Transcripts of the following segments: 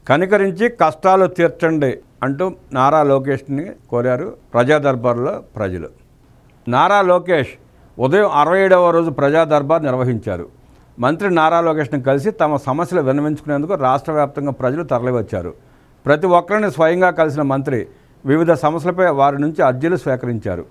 కనికరించి కష్టాలు తీర్చండి అంటూ నారా లోకేష్ని కోరారు ప్రజా దర్బార్లో ప్రజలు. నారా లోకేష్ ఉదయం 67వ రోజు ప్రజా దర్బార్ నిర్వహించారు. మంత్రి నారా లోకేష్ని కలిసి తమ సమస్యలు విన్నవించుకునేందుకు రాష్ట్ర వ్యాప్తంగా ప్రజలు తరలివచ్చారు. ప్రతి ఒక్కరిని స్వయంగా కలిసిన మంత్రి వివిధ సమస్యలపై వారి నుంచి అర్జీలు స్వీకరించారు.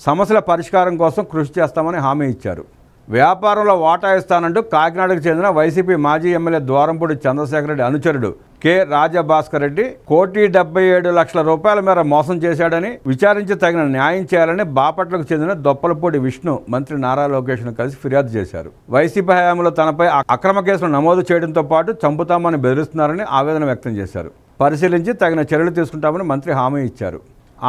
సమస్యల పరిష్కారం కోసం కృషి చేస్తామని హామీ ఇచ్చారు. వ్యాపారంలో వాటా ఇస్తానంటూ కాకినాడకు చెందిన వైసీపీ మాజీ ఎమ్మెల్యే ద్వారంపూడి చంద్రశేఖర్ రెడ్డి అనుచరుడు కె రాజభాస్కర్ రెడ్డి 1,77,00,000 రూపాయల మేర మోసం చేశాడని విచారించి తగిన న్యాయం చేయాలని బాపట్లకు చెందిన దొప్పలపూడి విష్ణు మంత్రి నారా లోకేష్ను కలిసి ఫిర్యాదు చేశారు. వైసీపీ హయాంలో తనపై అక్రమ కేసులు నమోదు చేయడంతో పాటు చంపుతామని బెదిరిస్తున్నారని ఆవేదన వ్యక్తం చేశారు. పరిశీలించి తగిన చర్యలు తీసుకుంటామని మంత్రి హామీ ఇచ్చారు.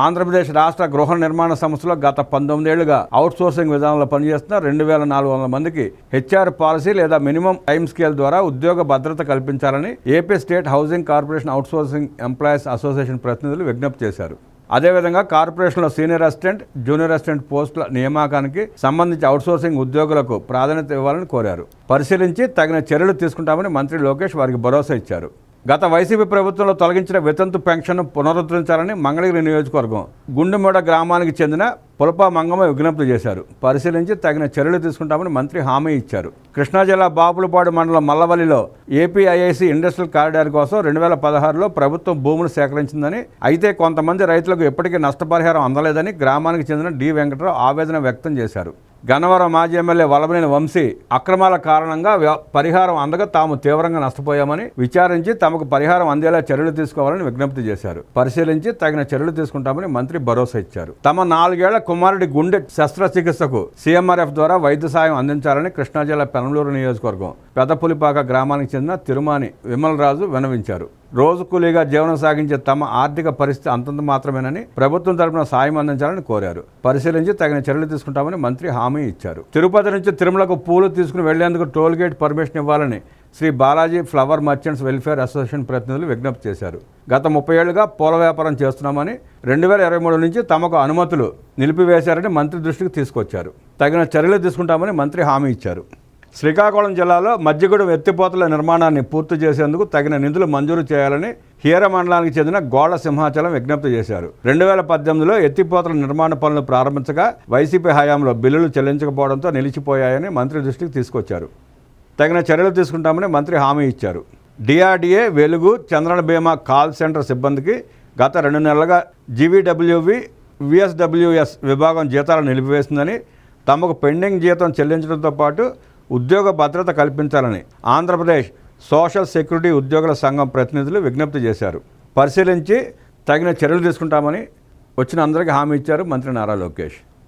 ఆంధ్రప్రదేశ్ రాష్ట్ర గృహ నిర్మాణ సంస్థలో గత 19 ఏళ్లుగా అవుట్సోర్సింగ్ విధానంలో పనిచేస్తున్న 2,400 మందికి హెచ్ఆర్ పాలసీ లేదా మినిమం టైమ్ స్కేల్ ద్వారా ఉద్యోగ భద్రత కల్పించాలని AP state housing corporation outsourcing employees association ప్రతినిధులు విజ్ఞప్తి చేశారు. అదేవిధంగా కార్పొరేషన్లో సీనియర్ అసిస్టెంట్, జూనియర్ అసిస్టెంట్ పోస్టుల నియామకానికి సంబంధించి అవుట్సోర్సింగ్ ఉద్యోగులకు ప్రాధాన్యత ఇవ్వాలని కోరారు. పరిశీలించి తగిన చర్యలు తీసుకుంటామని మంత్రి లోకేష్ వారికి భరోసా ఇచ్చారు. గత వైసీపీ ప్రభుత్వంలో తొలగించిన వితంతు పెన్షన్ను పునరుద్ధరించాలని మంగళగిరి నియోజకవర్గం గుండెమూడ గ్రామానికి చెందిన పులప మంగమ్మ విజ్ఞప్తి చేశారు. పరిశీలించి తగిన చర్యలు తీసుకుంటామని మంత్రి హామీ ఇచ్చారు. కృష్ణా జిల్లా బాపులపాడు మండలం మల్లవల్లిలో ఏపీఐఐసి ఇండస్ట్రియల్ కారిడార్ కోసం 2016లో ప్రభుత్వం భూములు సేకరించిందని, అయితే కొంతమంది రైతులకు ఇప్పటికీ నష్టపరిహారం అందలేదని గ్రామానికి చెందిన డి వెంకటరావు ఆవేదన వ్యక్తం చేశారు. గన్నవరం మాజీ ఎమ్మెల్యే వల్లభనేని వంశీ అక్రమాల కారణంగా పరిహారం అందక తాము తీవ్రంగా నష్టపోయామని విచారించి తమకు పరిహారం అందేలా చర్యలు తీసుకోవాలని విజ్ఞప్తి చేశారు. పరిశీలించి తగిన చర్యలు తీసుకుంటామని మంత్రి భరోసా ఇచ్చారు. తమ 4 ఏళ్ల కుమారుడి గుండె శస్త్రచికిత్సకు సీఎంఆర్ఎఫ్ ద్వారా వైద్య సాయం అందించాలని కృష్ణా జిల్లా పెనమలూరు నియోజకవర్గం పెదపులిపాక గ్రామానికి చెందిన తిరుమాని విమలరాజు విన్నవించారు. రోజు కూలీగా జీవనం సాగించే తమ ఆర్థిక పరిస్థితి అంతంత మాత్రమేనని ప్రభుత్వం తరపున సాయం అందించాలని కోరారు. పరిశీలించి తగిన చర్యలు తీసుకుంటామని మంత్రి హామీ ఇచ్చారు. తిరుపతి నుంచి తిరుమలకు పూలు తీసుకుని వెళ్లేందుకు టోల్ గేట్ పర్మిషన్ ఇవ్వాలని Shri Balaji flower merchants welfare association ప్రతినిధులు విజ్ఞప్తి చేశారు. గత 30 ఏళ్లుగా పూల వ్యాపారం చేస్తున్నామని 2023 నుంచి తమకు అనుమతులు నిలిపివేశారని మంత్రి దృష్టికి తీసుకొచ్చారు. తగిన చర్యలు తీసుకుంటామని మంత్రి హామీ ఇచ్చారు. శ్రీకాకుళం జిల్లాలో మధ్యగూడెం ఎత్తిపోతల నిర్మాణాన్ని పూర్తి చేసేందుకు తగిన నిధులు మంజూరు చేయాలని హీర మండలానికి చెందిన గోళ్ల సింహాచలం విజ్ఞప్తి చేశారు. 2018లో ఎత్తిపోతల నిర్మాణ పనులు ప్రారంభించగా వైసీపీ హయాంలో బిల్లులు చెల్లించకపోవడంతో నిలిచిపోయాయని మంత్రి దృష్టికి తీసుకొచ్చారు. తగిన చర్యలు తీసుకుంటామని మంత్రి హామీ ఇచ్చారు. డిఆర్డీఏ, వెలుగు, చంద్రన బీమా కాల్ సెంటర్ సిబ్బందికి గత 2 నెలలుగా జీవీడబ్ల్యూవి, విఎస్డబ్ల్యూఎస్ విభాగం జీతాలు నిలిపివేసిందని, తమకు పెండింగ్ జీతం చెల్లించడంతో పాటు ఉద్యోగ భద్రత కల్పించాలని ఆంధ్రప్రదేశ్ సోషల్ సెక్యూరిటీ ఉద్యోగుల సంఘం ప్రతినిధులు విజ్ఞప్తి చేశారు. పరిశీలించి తగిన చర్యలు తీసుకుంటామని వచ్చిన అందరికీ హామీ ఇచ్చారు మంత్రి నారా లోకేష్.